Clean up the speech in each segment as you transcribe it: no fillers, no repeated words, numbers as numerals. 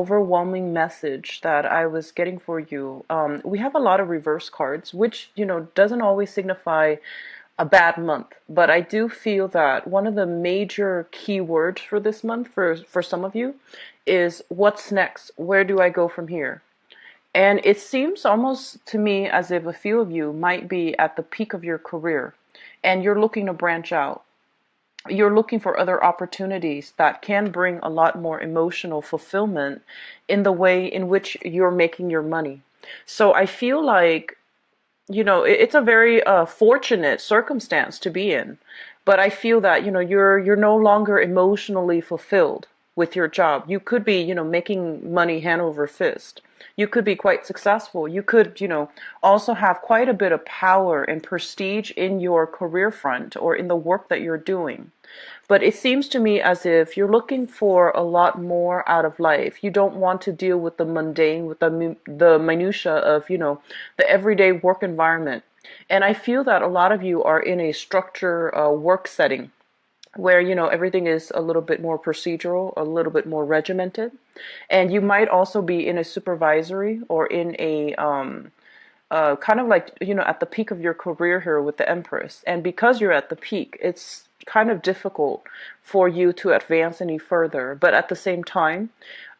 overwhelming message that I was getting for you. We have a lot of reverse cards, which, doesn't always signify a bad month. But I do feel that one of the major keywords for this month for some of you is what's next? Where do I go from here? And it seems almost to me as if a few of you might be at the peak of your career and you're looking to branch out. You're looking for other opportunities that can bring a lot more emotional fulfillment in the way in which you're making your money. So I feel like, it's a very fortunate circumstance to be in. But I feel that, you're no longer emotionally fulfilled with your job. You could be, making money hand over fist. You could be quite successful. You could, also have quite a bit of power and prestige in your career front or in the work that you're doing. But it seems to me as if you're looking for a lot more out of life. You don't want to deal with the mundane, with the minutia of, the everyday work environment. And I feel that a lot of you are in a structure work setting where, everything is a little bit more procedural, a little bit more regimented. And you might also be in a supervisory or in a kind of like, at the peak of your career here with the Empress. And because you're at the peak, it's kind of difficult for you to advance any further. But at the same time,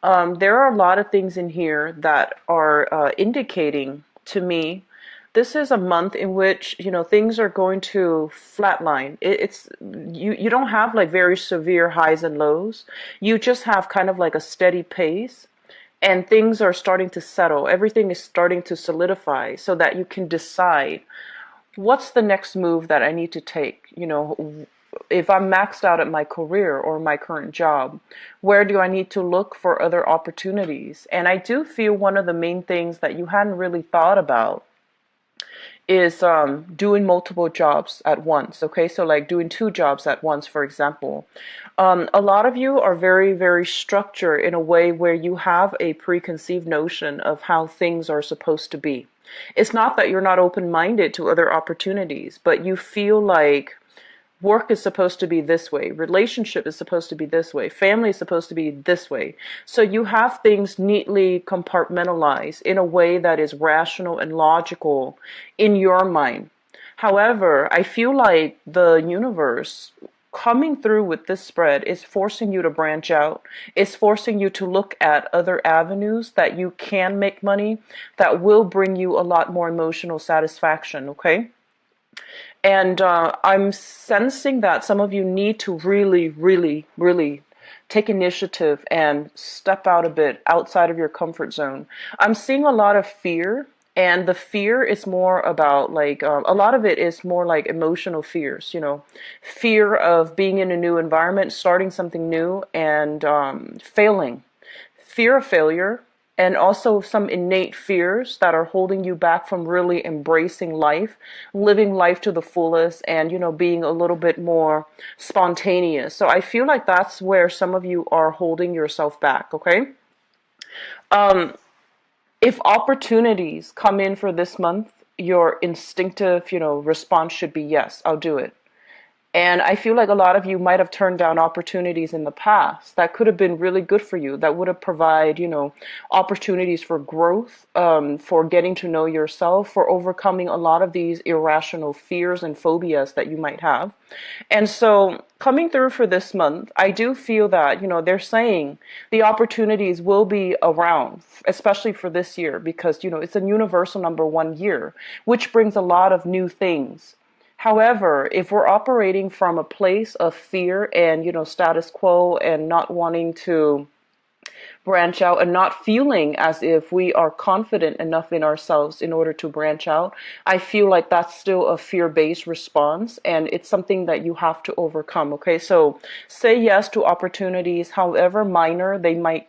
there are a lot of things in here that are indicating to me this is a month in which, things are going to flatline. It's you don't have like very severe highs and lows. You just have kind of like a steady pace, and things are starting to settle. Everything is starting to solidify so that you can decide what's the next move that I need to take. If I'm maxed out at my career or my current job, where do I need to look for other opportunities? And I do feel one of the main things that you hadn't really thought about is doing multiple jobs at once. Okay, so like doing two jobs at once, for example. A lot of you are very, very structured in a way where you have a preconceived notion of how things are supposed to be. It's not that you're not open-minded to other opportunities, but you feel like work is supposed to be this way, relationship is supposed to be this way, family is supposed to be this way. So you have things neatly compartmentalized in a way that is rational and logical in your mind. However, I feel like the universe coming through with this spread is forcing you to branch out. It's forcing you to look at other avenues that you can make money that will bring you a lot more emotional satisfaction, okay? And I'm sensing that some of you need to really, really, really take initiative and step out a bit outside of your comfort zone. I'm seeing a lot of fear, and the fear is more about like, a lot of it is more like emotional fears, fear of being in a new environment, starting something new, and failing, fear of failure, and also some innate fears that are holding you back from really embracing life, living life to the fullest, and, being a little bit more spontaneous. So I feel like that's where some of you are holding yourself back, okay? If opportunities come in for this month, your instinctive, response should be yes, I'll do it. And I feel like a lot of you might have turned down opportunities in the past that could have been really good for you, that would have provided, opportunities for growth, for getting to know yourself, for overcoming a lot of these irrational fears and phobias that you might have. And so coming through for this month, I do feel that, they're saying the opportunities will be around, especially for this year, because, it's a universal number 1 year, which brings a lot of new things. However, if we're operating from a place of fear and, status quo and not wanting to branch out and not feeling as if we are confident enough in ourselves in order to branch out, I feel like that's still a fear-based response, and it's something that you have to overcome. Okay, so say yes to opportunities, however minor they might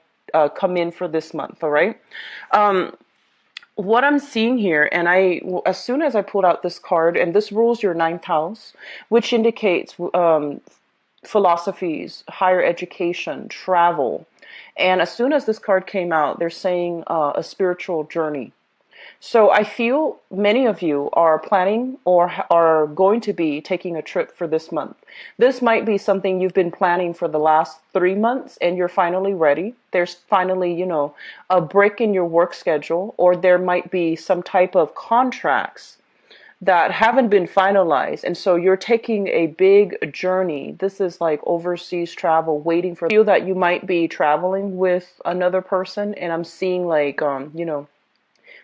come in for this month. All right. What I'm seeing here, and as soon as I pulled out this card, and this rules your ninth house, which indicates philosophies, higher education, travel. And as soon as this card came out, they're saying a spiritual journey. So I feel many of you are planning or are going to be taking a trip for this month. This might be something you've been planning for the last 3 months and you're finally ready. There's finally, a break in your work schedule, or there might be some type of contracts that haven't been finalized. And so you're taking a big journey. This is like overseas travel, waiting for, I feel that you might be traveling with another person. And I'm seeing like,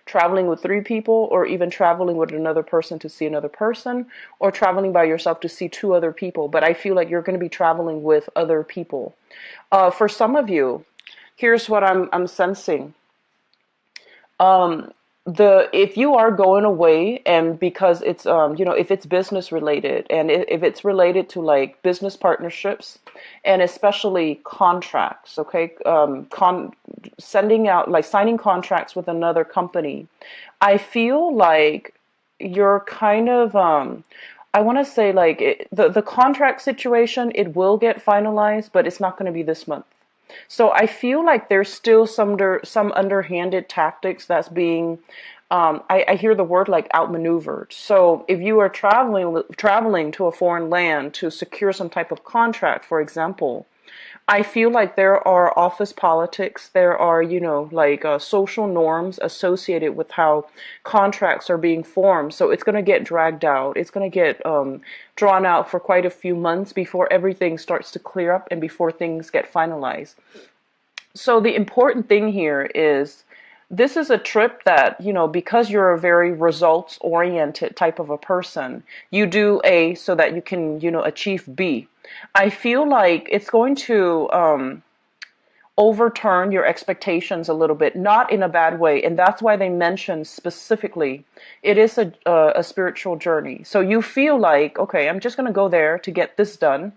traveling with 3 people, or even traveling with another person to see another person, or traveling by yourself to see 2 other people. But I feel like you're going to be traveling with other people. For some of you, here's what I'm sensing. The If you are going away, and because it's if it's business related, and if it's related to like business partnerships, and especially contracts, okay, sending out, like signing contracts with another company, I feel like you're kind of I want to say like the contract situation, it will get finalized, but it's not going to be this month. So I feel like there's still some underhanded tactics that's being, I hear the word like outmaneuvered. So if you are traveling to a foreign land to secure some type of contract, for example, I feel like there are office politics. There are, like social norms associated with how contracts are being formed. So it's going to get dragged out. It's going to get drawn out for quite a few months before everything starts to clear up and before things get finalized. So the important thing here is, this is a trip that, because you're a very results oriented type of a person, you do A so that you can, achieve B. I feel like it's going to overturn your expectations a little bit, not in a bad way. And that's why they mention specifically it is a spiritual journey. So you feel like, okay, I'm just going to go there to get this done.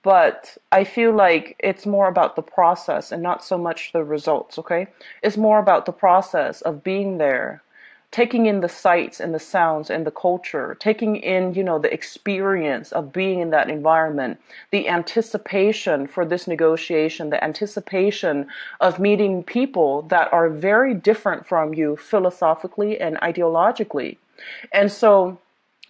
But I feel like it's more about the process and not so much the results, okay? It's more about the process of being there, taking in the sights and the sounds and the culture, taking in, the experience of being in that environment, the anticipation for this negotiation, the anticipation of meeting people that are very different from you philosophically and ideologically. And so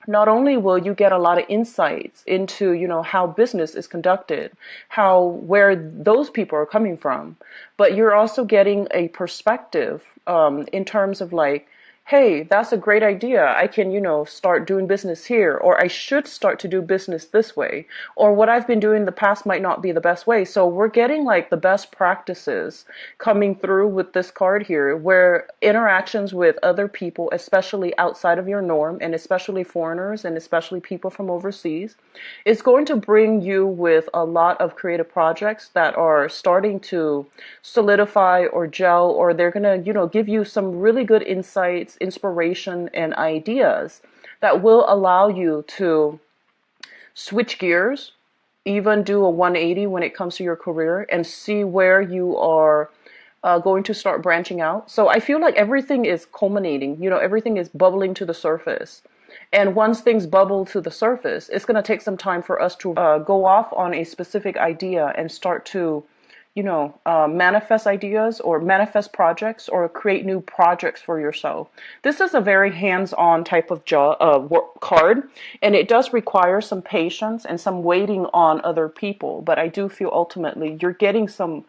not only will you get a lot of insights into, how business is conducted, where those people are coming from, but you're also getting a perspective in terms of like, hey, that's a great idea. I can, start doing business here, or I should start to do business this way, or what I've been doing in the past might not be the best way. So we're getting like the best practices coming through with this card here, where interactions with other people, especially outside of your norm, and especially foreigners, and especially people from overseas, is going to bring you with a lot of creative projects that are starting to solidify or gel, or they're going to, give you some really good insights, inspiration, and ideas that will allow you to switch gears, even do a 180 when it comes to your career, and see where you are going to start branching out. So I feel like everything is culminating, everything is bubbling to the surface. And once things bubble to the surface, it's going to take some time for us to go off on a specific idea and start to manifest ideas or manifest projects or create new projects for yourself. This is a very hands-on type of card, and it does require some patience and some waiting on other people. But I do feel ultimately you're getting some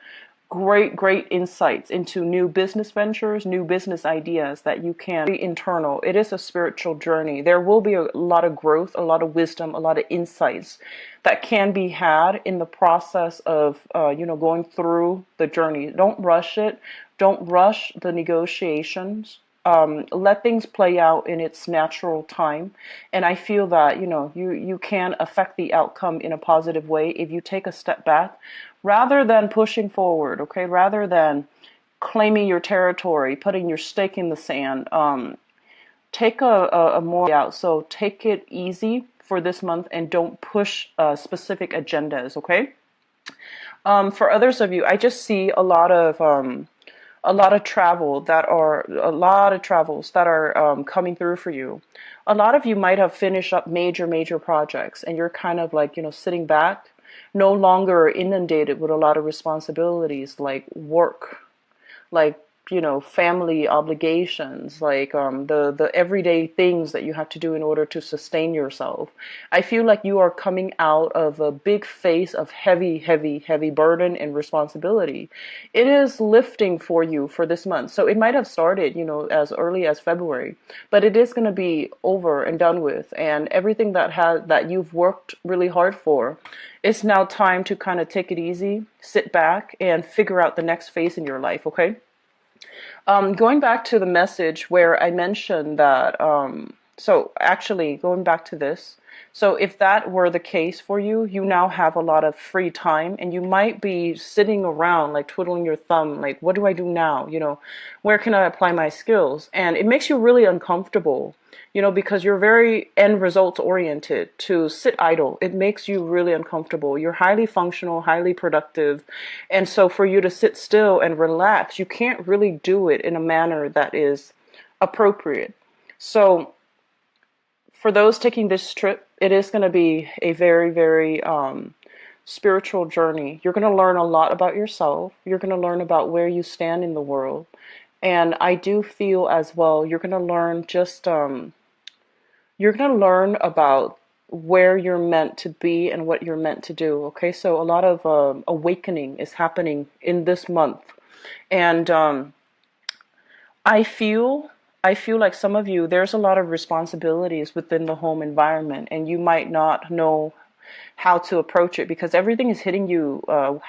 great insights into new business ventures, new business ideas that you can be internal. It is a spiritual journey. There will be a lot of growth, a lot of wisdom, a lot of insights that can be had in the process of, going through the journey. Don't rush it. Don't rush the negotiations. Let things play out in its natural time. And I feel that, you can affect the outcome in a positive way if you take a step back rather than pushing forward, okay? Rather than claiming your territory, putting your stake in the sand. Take a more out. So take it easy for this month and don't push specific agendas, okay? For others of you, I just see a lot of travels that are coming through for you. A lot of you might have finished up major projects, and you're kind of like, sitting back, no longer inundated with a lot of responsibilities like work, like family obligations, like the everyday things that you have to do in order to sustain yourself. I feel like you are coming out of a big phase of heavy, heavy, heavy burden and responsibility. It is lifting for you for this month. So it might have started, as early as February, but it is going to be over and done with. And everything that you've worked really hard for, it's now time to kind of take it easy, sit back, and figure out the next phase in your life, okay? Going back to the message where I mentioned that, so actually going back to this, so if that were the case for you, you now have a lot of free time and you might be sitting around like twiddling your thumb, like, what do I do now? Where can I apply my skills? And it makes you really uncomfortable, because you're very end results oriented. To sit idle, it makes you really uncomfortable. You're highly functional, highly productive. And so for you to sit still and relax, you can't really do it in a manner that is appropriate. So for those taking this trip, it is going to be a very, very spiritual journey. You're going to learn a lot about yourself. You're going to learn about where you stand in the world. And I do feel as well, you're going to learn you're going to learn about where you're meant to be and what you're meant to do. Okay, so a lot of awakening is happening in this month. And I feel like some of you, there's a lot of responsibilities within the home environment, and you might not know how to approach it because everything is hitting you,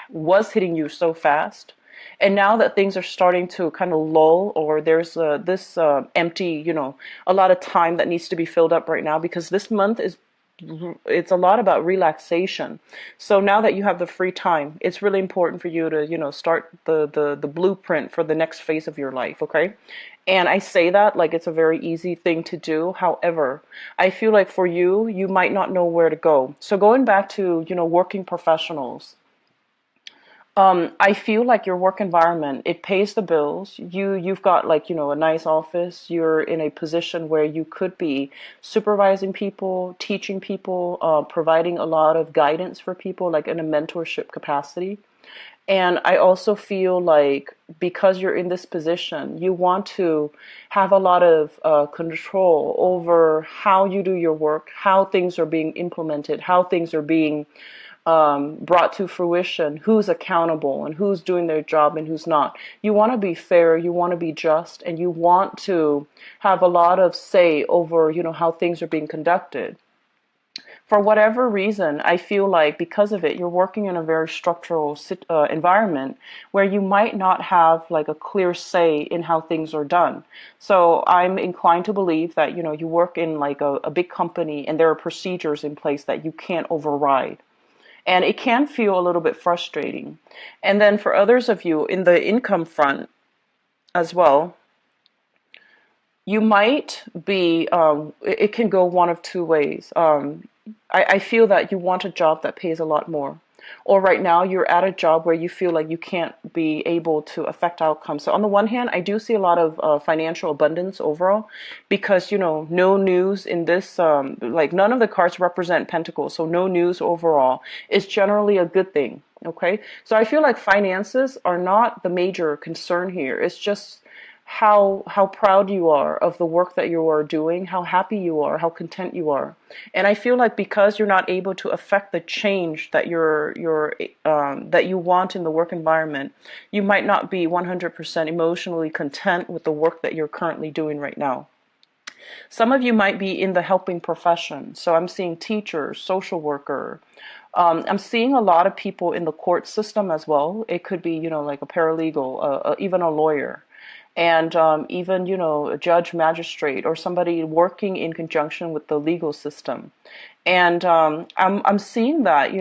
was hitting you so fast. And now that things are starting to kind of lull, or there's this empty, a lot of time that needs to be filled up right now, because this month it's a lot about relaxation. So now that you have the free time, it's really important for you to, start the blueprint for the next phase of your life, okay? And I say that like it's a very easy thing to do. However, I feel like for you, you might not know where to go. So going back to, working professionals, I feel like your work environment, it pays the bills. You've got like, a nice office. You're in a position where you could be supervising people, teaching people, providing a lot of guidance for people, like in a mentorship capacity. And I also feel like because you're in this position, you want to have a lot of control over how you do your work, how things are being implemented, how things are being brought to fruition, who's accountable and who's doing their job and who's not. You want to be fair, you want to be just, and you want to have a lot of say over, how things are being conducted. For whatever reason, I feel like because of it, you're working in a very structural environment where you might not have like a clear say in how things are done. So I'm inclined to believe that, you work in like a big company and there are procedures in place that you can't override. And it can feel a little bit frustrating. And then for others of you in the income front as well, you might be, it can go one of two ways. I feel that you want a job that pays a lot more. Or right now you're at a job where you feel like you can't be able to affect outcomes. So on the one hand, I do see a lot of financial abundance overall because, no news in this, like none of the cards represent pentacles. So no news overall is generally a good thing. Okay. So I feel like finances are not the major concern here. It's just how proud you are of the work that you are doing, how happy you are, how content you are. And I feel like because you're not able to affect the change that that you want in the work environment, you might not be 100% emotionally content with the work that you're currently doing right now. Some of you might be in the helping profession. So I'm seeing teachers, social worker. I'm seeing a lot of people in the court system as well. It could be, like a paralegal, even a lawyer. And even, a judge, magistrate, or somebody working in conjunction with the legal system. And I'm seeing that,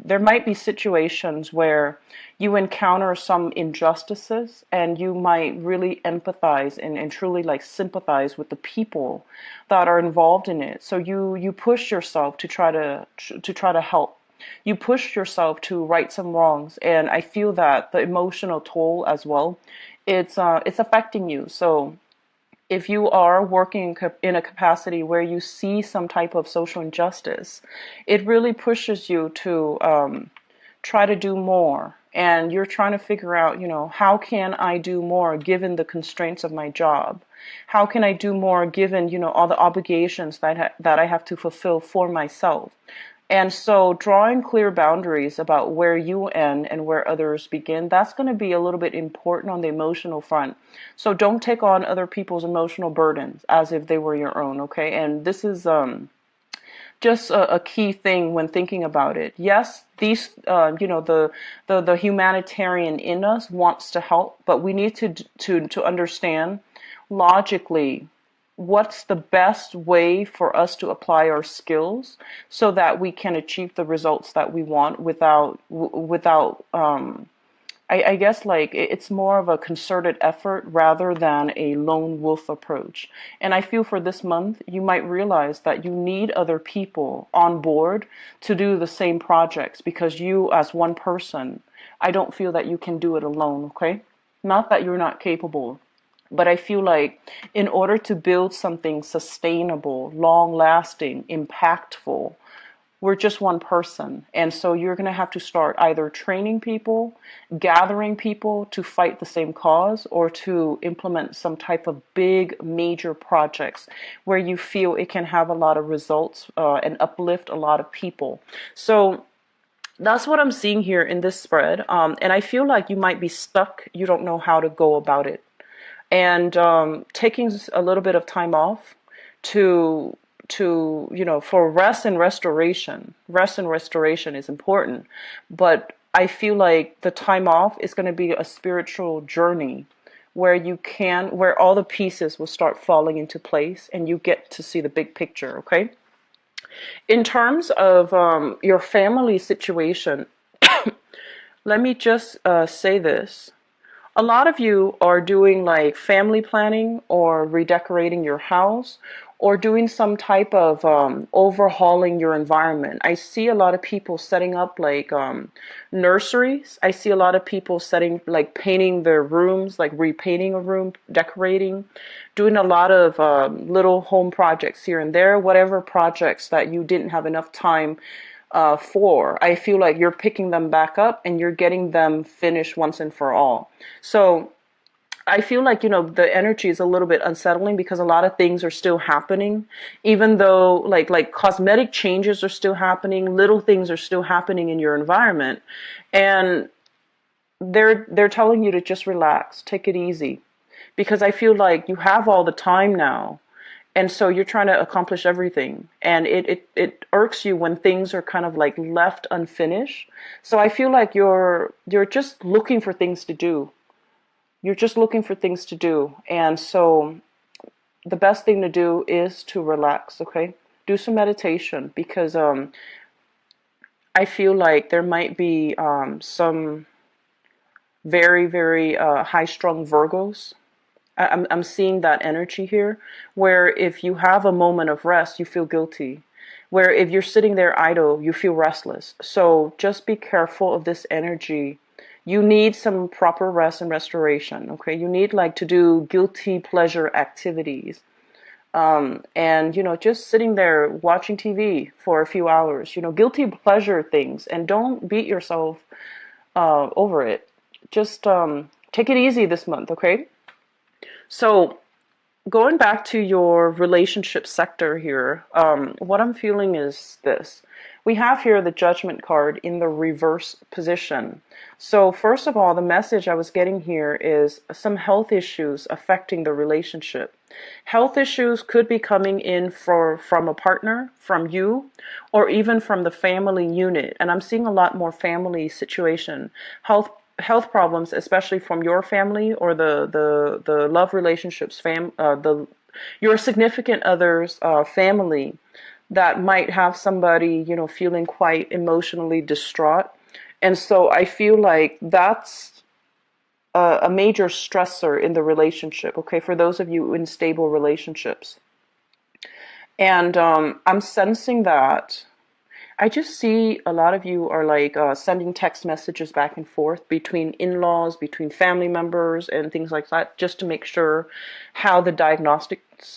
there might be situations where you encounter some injustices and you might really empathize and truly like sympathize with the people that are involved in it. So you push yourself to try to help. You push yourself to right some wrongs. And I feel that the emotional toll as well, it's affecting you. So if you are working in a capacity where you see some type of social injustice, it really pushes you to try to do more and you're trying to figure out, how can I do more given the constraints of my job? How can I do more given, all the obligations that I have to fulfill for myself? And so drawing clear boundaries about where you end and where others begin, that's going to be a little bit important on the emotional front. So don't take on other people's emotional burdens as if they were your own, okay? And this is just a key thing when thinking about it. Yes, these, the humanitarian in us wants to help, but we need to understand logically what's the best way for us to apply our skills so that we can achieve the results that we want without I guess like it's more of a concerted effort rather than a lone wolf approach. And I feel for this month, you might realize that you need other people on board to do the same projects because you, as one person, I don't feel that you can do it alone, okay? Not that you're not capable, but I feel like in order to build something sustainable, long lasting, impactful, we're just one person. And so you're going to have to start either training people, gathering people to fight the same cause, or to implement some type of big major projects where you feel it can have a lot of results and uplift a lot of people. So that's what I'm seeing here in this spread. And I feel like you might be stuck. You don't know how to go about it. And taking a little bit of time off to for rest and restoration. Rest and restoration is important, but I feel like the time off is going to be a spiritual journey where where all the pieces will start falling into place and you get to see the big picture, okay? In terms of your family situation, let me just say this. A lot of you are doing like family planning or redecorating your house or doing some type of overhauling your environment. I see a lot of people setting up like nurseries. I see a lot of people painting their rooms, like repainting a room, decorating, doing a lot of little home projects here and there, whatever projects that you didn't have enough time for. I feel like you're picking them back up and you're getting them finished once and for all. So I feel like, the energy is a little bit unsettling because a lot of things are still happening, even though like cosmetic changes are still happening, little things are still happening in your environment. And they're telling you to just relax, take it easy, because I feel like you have all the time now. And so you're trying to accomplish everything. And it irks you when things are kind of like left unfinished. So I feel like you're just looking for things to do. You're just looking for things to do. And so the best thing to do is to relax, okay? Do some meditation because I feel like there might be some very, very high-strung Virgos. I'm seeing that energy here, where if you have a moment of rest, you feel guilty. Where if you're sitting there idle, you feel restless. So just be careful of this energy. You need some proper rest and restoration, okay? You need like to do guilty pleasure activities. And, just sitting there watching TV for a few hours, guilty pleasure things, and don't beat yourself over it. Just take it easy this month, okay? So going back to your relationship sector here, what I'm feeling is this. We have here the Judgment card in the reverse position. So first of all, the message I was getting here is some health issues affecting the relationship. Health issues could be coming in from a partner, from you, or even from the family unit. And I'm seeing a lot more family situation. Health problems, especially from your family or the love relationships, your significant other's family, that might have somebody, feeling quite emotionally distraught. And so I feel like that's a major stressor in the relationship, okay, for those of you in stable relationships. And I'm sensing that I just see a lot of you are like sending text messages back and forth between in-laws, between family members and things like that, just to make sure how the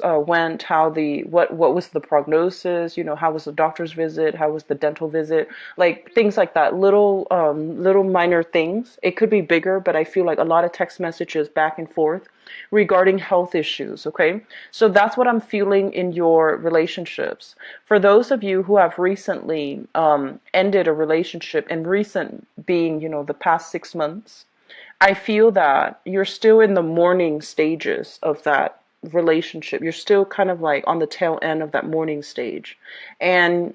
went, how the what was the prognosis, how was the doctor's visit, how was the dental visit, like things like that, little minor things. It could be bigger, but I feel like a lot of text messages back and forth regarding health issues. Okay, so that's what I'm feeling in your relationships. For those of you who have recently ended a relationship, and recent being the past 6 months, I feel that you're still in the mourning stages of that relationship. You're still kind of like on the tail end of that mourning stage. And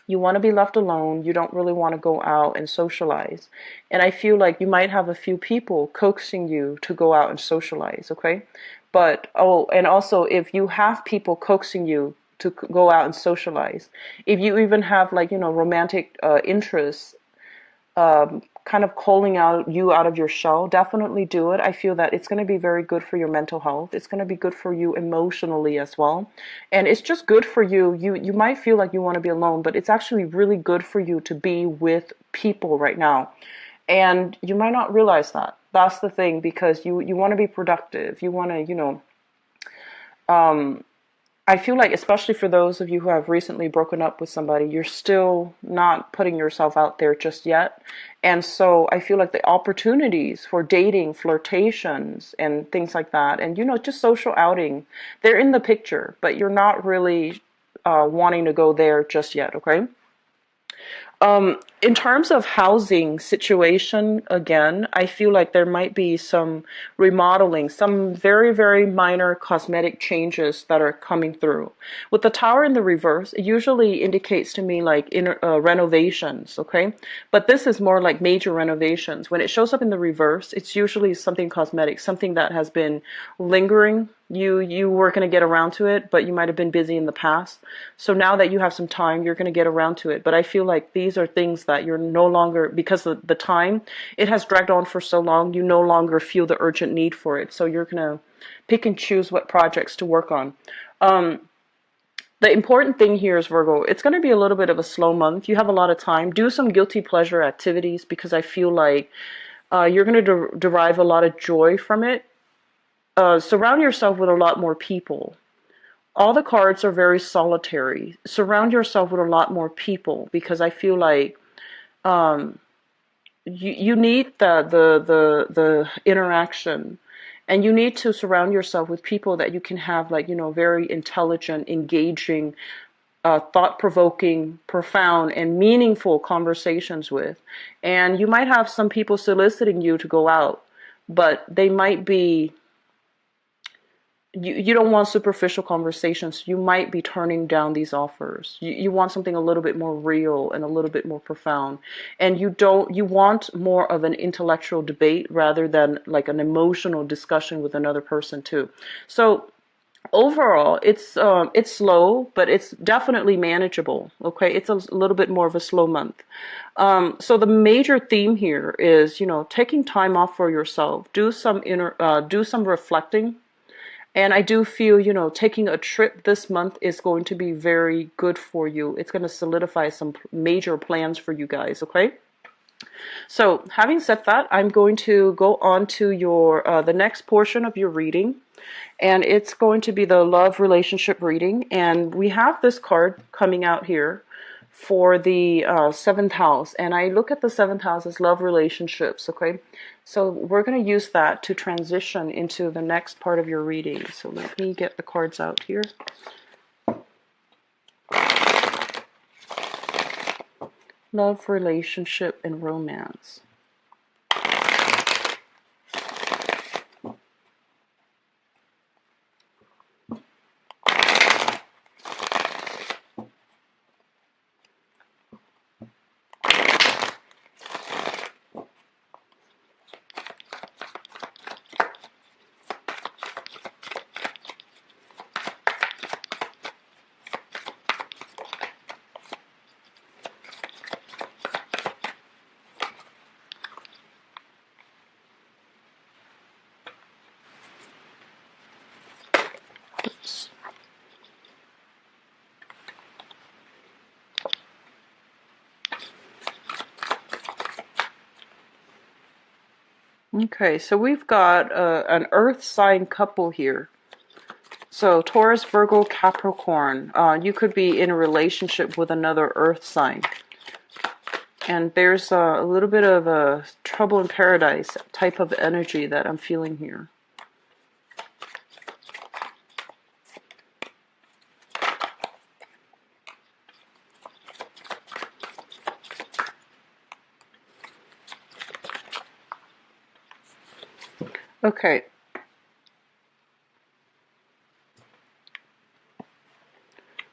you want to be left alone. You don't really want to go out and socialize. And I feel like you might have a few people coaxing you to go out and socialize, okay? But, oh, and also if you have people coaxing you to go out and socialize, if you even have like, romantic interests, kind of calling out you out of your shell, definitely do it. I feel that it's going to be very good for your mental health. It's going to be good for you emotionally as well. And it's just good for you. You might feel like you want to be alone, but it's actually really good for you to be with people right now. And you might not realize that. That's the thing, because you want to be productive. You want to, I feel like, especially for those of you who have recently broken up with somebody, you're still not putting yourself out there just yet. And so I feel like the opportunities for dating, flirtations, and things like that, and, just social outing, they're in the picture, but you're not really wanting to go there just yet, okay? In terms of housing situation, again, I feel like there might be some remodeling, some very, very minor cosmetic changes that are coming through. With the tower in the reverse, it usually indicates to me like renovations, okay? But this is more like major renovations. When it shows up in the reverse, it's usually something cosmetic, something that has been lingering. You were going to get around to it, but you might have been busy in the past. So now that you have some time, you're going to get around to it. But I feel like these are things that you're no longer, because of the time, it has dragged on for so long, you no longer feel the urgent need for it. So you're going to pick and choose what projects to work on. The important thing here is, Virgo, it's going to be a little bit of a slow month. You have a lot of time. Do some guilty pleasure activities, because I feel like you're going to derive a lot of joy from it. Surround yourself with a lot more people. All the cards are very solitary. Surround yourself with a lot more people, because I feel like you need the interaction, and you need to surround yourself with people that you can have like very intelligent, engaging, thought-provoking, profound, and meaningful conversations with. And you might have some people soliciting you to go out, but they might be, you don't want superficial conversations. You might be turning down these offers. You want something a little bit more real and a little bit more profound. And you want more of an intellectual debate rather than like an emotional discussion with another person too. So overall, it's slow, but it's definitely manageable. Okay, it's a little bit more of a slow month. So the major theme here is, taking time off for yourself. Do some reflecting. And I do feel, taking a trip this month is going to be very good for you. It's going to solidify some major plans for you guys, okay? So having said that, I'm going to go on to your the next portion of your reading. And it's going to be the love relationship reading. And we have this card coming out here for the seventh house. And I look at the seventh house as love relationships, okay? So we're going to use that to transition into the next part of your reading. So let me get the cards out here. Love, relationship, and romance. Okay, so we've got an earth sign couple here. So Taurus, Virgo, Capricorn. You could be in a relationship with another earth sign. And there's a little bit of a trouble in paradise type of energy that I'm feeling here. Okay.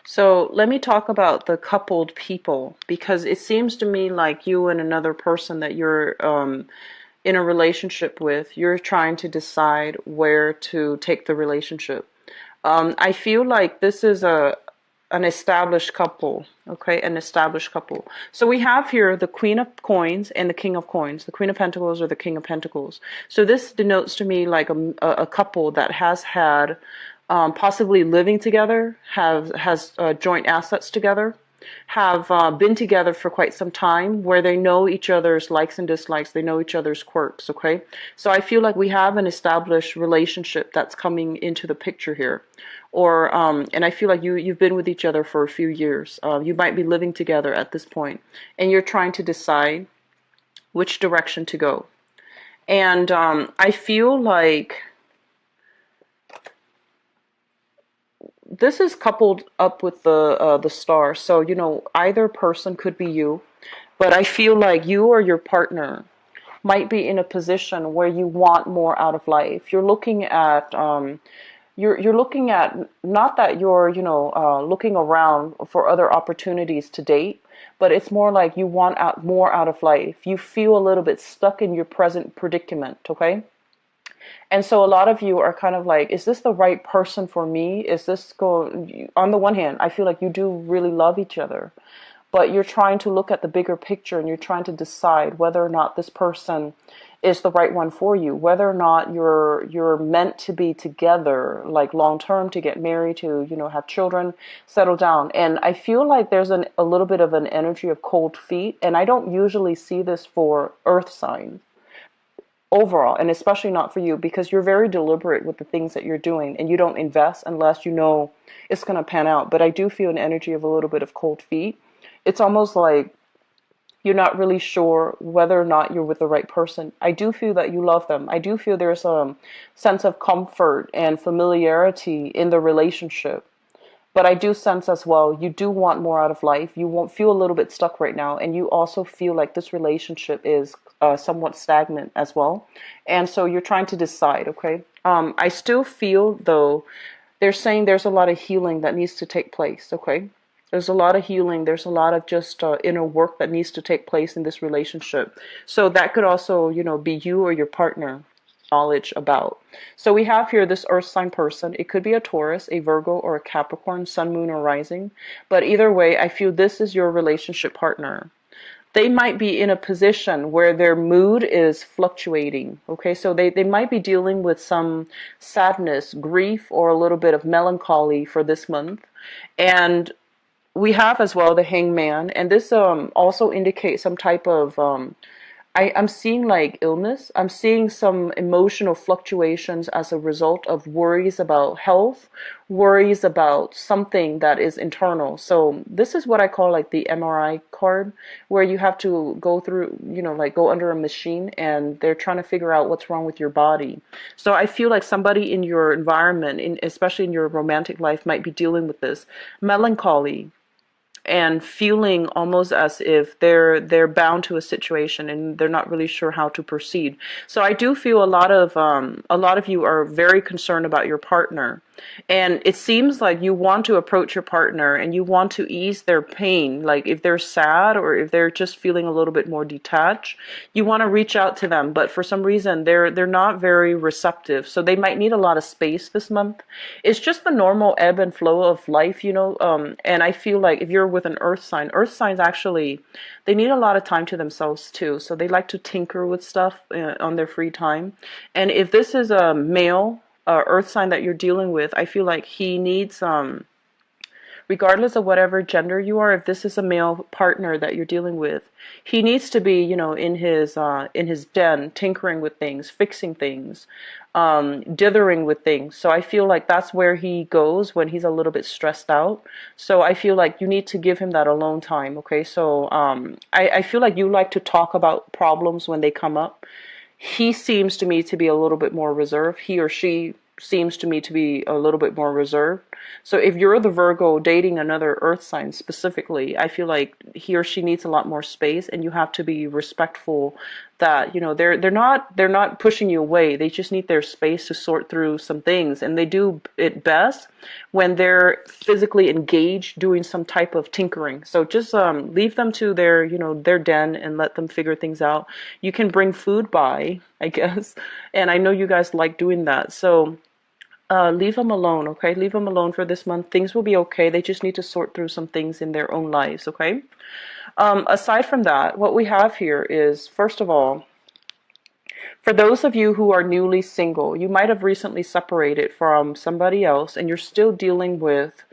So let me talk about the coupled people, because it seems to me like you and another person that you're in a relationship with, you're trying to decide where to take the relationship. I feel like this is an established couple, okay, an established couple. So we have here the Queen of Coins and the King of Coins, the Queen of Pentacles or the King of Pentacles. So this denotes to me like a couple that has had possibly living together, has joint assets together, have been together for quite some time, where they know each other's likes and dislikes, they know each other's quirks, okay? So I feel like we have an established relationship that's coming into the picture here. Or, and I feel like you've been with each other for a few years. You might be living together at this point, and you're trying to decide which direction to go. And I feel like this is coupled up with the star. So, you know, either person could be you, but I feel like you or your partner might be in a position where you want more out of life. You're looking at you're looking at, not that you're, you know, looking around for other opportunities to date, but it's more like you want more out of life. You feel a little bit stuck in your present predicament, okay? And so a lot of you are kind of like, is this the right person for me? Is this on the one hand, I feel like you do really love each other, but you're trying to look at the bigger picture and you're trying to decide whether or not this person is the right one for you, whether or not you're meant to be together, like long term, to get married, to, you know, have children, settle down. And I feel like there's a little bit of an energy of cold feet, and I don't usually see this for earth signs overall, and especially not for you, because you're very deliberate with the things that you're doing and you don't invest unless you know it's going to pan out. But I do feel an energy of a little bit of cold feet. It's almost like you're not really sure whether or not you're with the right person. I do feel that you love them. I do feel there's a sense of comfort and familiarity in the relationship. But I do sense as well, you do want more out of life. You won't feel a little bit stuck right now. And you also feel like this relationship is somewhat stagnant as well. And so you're trying to decide, okay? I still feel, though, they're saying there's a lot of healing that needs to take place, okay? There's a lot of healing. There's a lot of just inner work that needs to take place in this relationship. So that could also, you know, be you or your partner knowledge about. So we have here this earth sign person. It could be a Taurus, a Virgo, or a Capricorn, sun, moon, or rising. But either way, I feel this is your relationship partner. They might be in a position where their mood is fluctuating. Okay, so they might be dealing with some sadness, grief, or a little bit of melancholy for this month. And we have as well the hangman, and this also indicates some type of I'm seeing like illness. I'm seeing some emotional fluctuations as a result of worries about health, worries about something that is internal. So this is what I call like the MRI card, where you have to go through, you know, like go under a machine and they're trying to figure out what's wrong with your body. So I feel like somebody in your environment, especially in your romantic life, might be dealing with this melancholy and feeling almost as if they're bound to a situation and they're not really sure how to proceed. So I do feel a lot of you are very concerned about your partner, and it seems like you want to approach your partner and you want to ease their pain. Like if they're sad or if they're just feeling a little bit more detached, you want to reach out to them, but for some reason they're not very receptive. So they might need a lot of space this month. It's just the normal ebb and flow of life, you know. And I feel like if you're with an earth signs actually, they need a lot of time to themselves too. So they like to tinker with stuff on their free time. And if this is a male earth sign that you're dealing with, I feel like he needs regardless of whatever gender you are, if this is a male partner that you're dealing with, he needs to be, in his den, tinkering with things, fixing things, dithering with things. So I feel like that's where he goes when he's a little bit stressed out. So I feel like you need to give him that alone time. Okay, so I feel like you like to talk about problems when they come up. He seems to me to be a little bit more reserved. He or she seems to me to be a little bit more reserved. So if you're the Virgo dating another earth sign specifically, I feel like he or she needs a lot more space, and you have to be respectful that, they're not pushing you away. They just need their space to sort through some things, and they do it best when they're physically engaged doing some type of tinkering. So just leave them to their den and let them figure things out. You can bring food by, I guess, and I know you guys like doing that. So leave them alone, okay? Leave them alone for this month. Things will be okay. They just need to sort through some things in their own lives, okay? Aside from that, what we have here is, first of all, for those of you who are newly single, you might have recently separated from somebody else, and you're still dealing with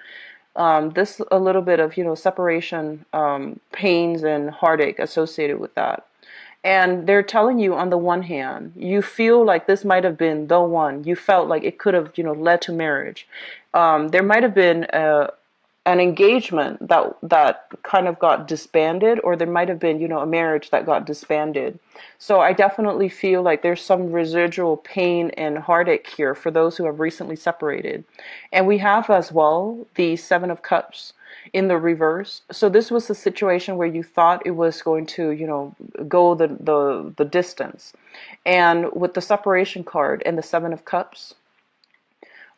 this a little bit of, separation pains and heartache associated with that. And they're telling you, on the one hand, you feel like this might have been the one. You felt like it could have, led to marriage. There might have been an engagement that kind of got disbanded, or there might have been, a marriage that got disbanded. So I definitely feel like there's some residual pain and heartache here for those who have recently separated. And we have as well the Seven of Cups in the reverse. So this was a situation where you thought it was going to, go the distance. And with the separation card and the Seven of Cups,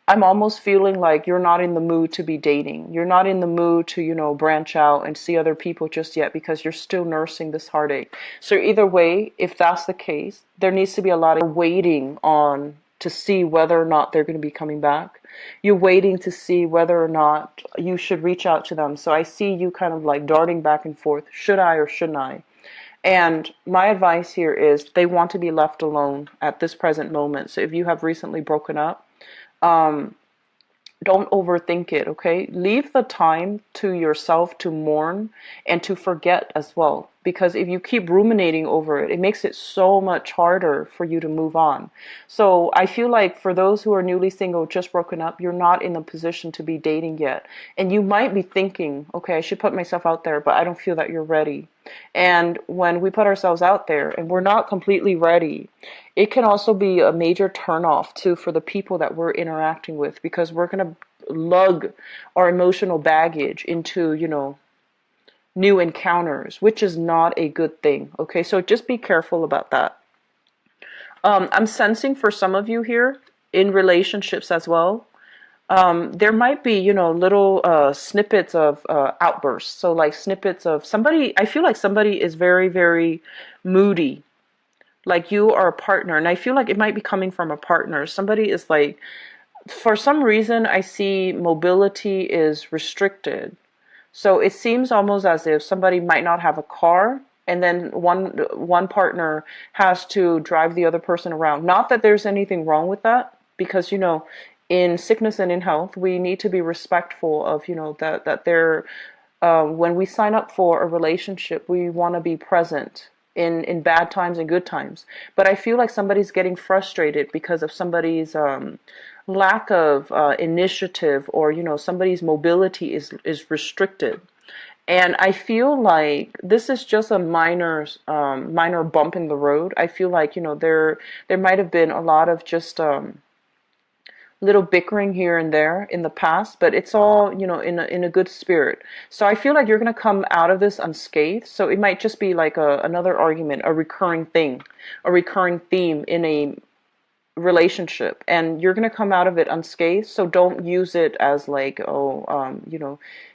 I'm almost feeling like you're not in the mood to be dating. You're not in the mood to, branch out and see other people just yet, because you're still nursing this heartache. So either way, if that's the case, there needs to be a lot of waiting on to see whether or not they're going to be coming back. You're waiting to see whether or not you should reach out to them. So I see you kind of like darting back and forth. Should I or shouldn't I? And my advice here is they want to be left alone at this present moment. So if you have recently broken up, don't overthink it, okay? Leave the time to yourself to mourn and to forget as well. Because if you keep ruminating over it, it makes it so much harder for you to move on. So I feel like for those who are newly single, just broken up, you're not in the position to be dating yet. And you might be thinking, okay, I should put myself out there, but I don't feel that you're ready. And when we put ourselves out there and we're not completely ready, it can also be a major turnoff too for the people that we're interacting with, because we're going to lug our emotional baggage into, new encounters, which is not a good thing. Okay, so just be careful about that. I'm sensing for some of you here in relationships as well, there might be, little snippets of outbursts. So like snippets of somebody, I feel like somebody is very, very moody. Like you are a partner, and I feel like it might be coming from a partner. Somebody is like, for some reason, I see mobility is restricted. So it seems almost as if somebody might not have a car, and then one partner has to drive the other person around. Not that there's anything wrong with that, because in sickness and in health, we need to be respectful of that they're when we sign up for a relationship, we want to be present in bad times and good times. But I feel like somebody's getting frustrated because of somebody's lack of initiative, or somebody's mobility is restricted. And I feel like this is just a minor bump in the road. I feel like there might have been a lot of just little bickering here and there in the past, but it's all in a good spirit. So I feel like you're going to come out of this unscathed. So it might just be like another argument, a recurring thing, a recurring theme in a relationship, and you're going to come out of it unscathed. So don't use it as like,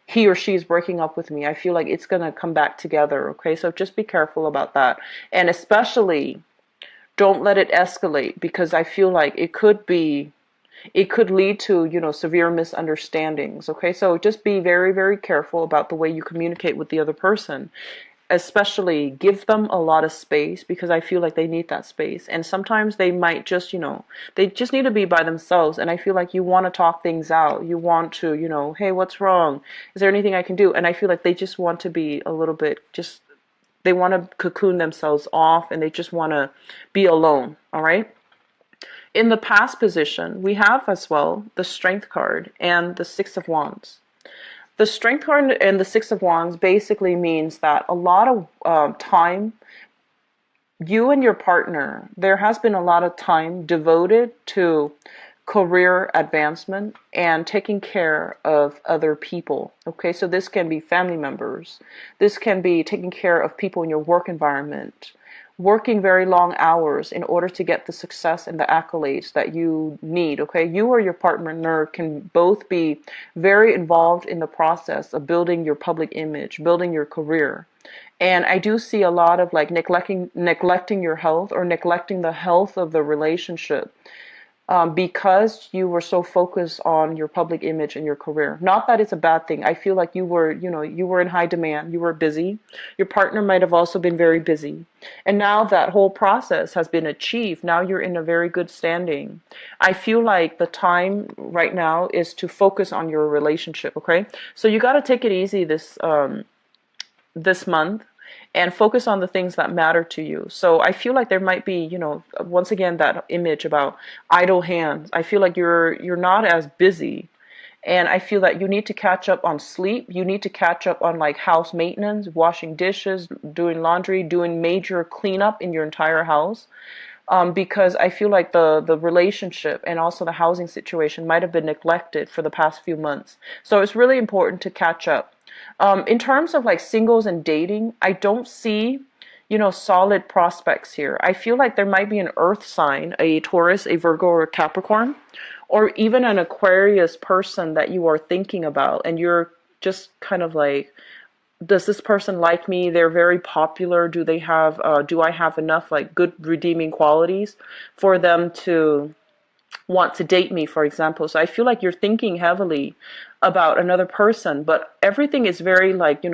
he or she is breaking up with me. I feel like it's going to come back together. Okay, so just be careful about that, and especially don't let it escalate, because I feel like it could lead to severe misunderstandings. Okay, so just be very, very careful about the way you communicate with the other person. especially give them a lot of space, because I feel like they need that space. And sometimes they might just, they just need to be by themselves. And I feel like you want to talk things out. You want to, hey, what's wrong? Is there anything I can do? And I feel like they just want to be a little bit just, they want to cocoon themselves off, and they just want to be alone. All right. In the past position, we have as well the Strength card and the Six of Wands. The Strength card and the Six of Wands basically means that a lot of time, you and your partner, there has been a lot of time devoted to career advancement and taking care of other people. Okay, so this can be family members. This can be taking care of people in your work environment, working very long hours in order to get the success and the accolades that you need. Okay, you or your partner can both be very involved in the process of building your public image, building your career. And I do see a lot of like neglecting your health, or neglecting the health of the relationship, because you were so focused on your public image and your career. Not that it's a bad thing. I feel like you were in high demand. You were busy. Your partner might have also been very busy. And now that whole process has been achieved, now you're in a very good standing. I feel like the time right now is to focus on your relationship, okay? So you got to take it easy this month, and focus on the things that matter to you. So I feel like there might be, once again, that image about idle hands. I feel like you're not as busy, and I feel that you need to catch up on sleep. You need to catch up on like house maintenance, washing dishes, doing laundry, doing major cleanup in your entire house. Because I feel like the relationship and also the housing situation might have been neglected for the past few months. So it's really important to catch up. In terms of like singles and dating, I don't see, solid prospects here. I feel like there might be an earth sign, a Taurus, a Virgo, or a Capricorn, or even an Aquarius person that you are thinking about, and you're just kind of like, does this person like me? They're very popular. Do I have enough like good redeeming qualities for them to want to date me, for example? So I feel like you're thinking heavily about another person, but everything is very like,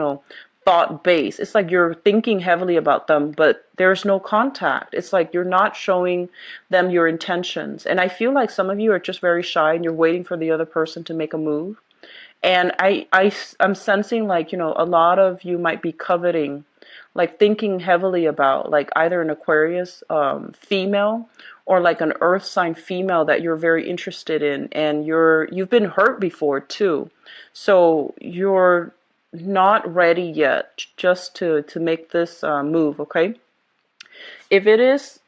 thought based. It's like you're thinking heavily about them, but there's no contact. It's like you're not showing them your intentions. And I feel like some of you are just very shy, and you're waiting for the other person to make a move. And I'm sensing like, a lot of you might be coveting, like thinking heavily about like either an Aquarius female, or like an earth sign female that you're very interested in, and you've been hurt before too. So you're not ready yet just to make this move, okay? If it is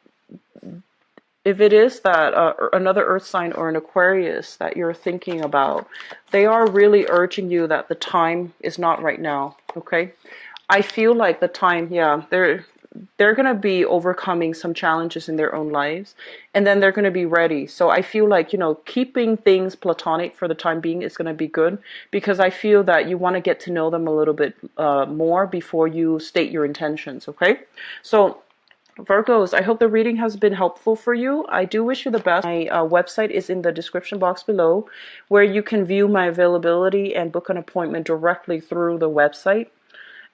that another earth sign or an Aquarius that you're thinking about, they are really urging you that the time is not right now, okay? I feel like the time, yeah, they're going to be overcoming some challenges in their own lives, and then they're going to be ready. So I feel like, keeping things platonic for the time being is going to be good, because I feel that you want to get to know them a little bit more before you state your intentions, okay? So Virgos, I hope the reading has been helpful for you. I do wish you the best. My website is in the description box below, where you can view my availability and book an appointment directly through the website.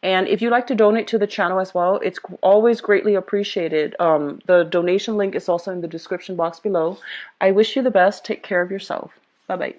And if you'd like to donate to the channel as well, it's always greatly appreciated. The donation link is also in the description box below. I wish you the best. Take care of yourself. Bye-bye.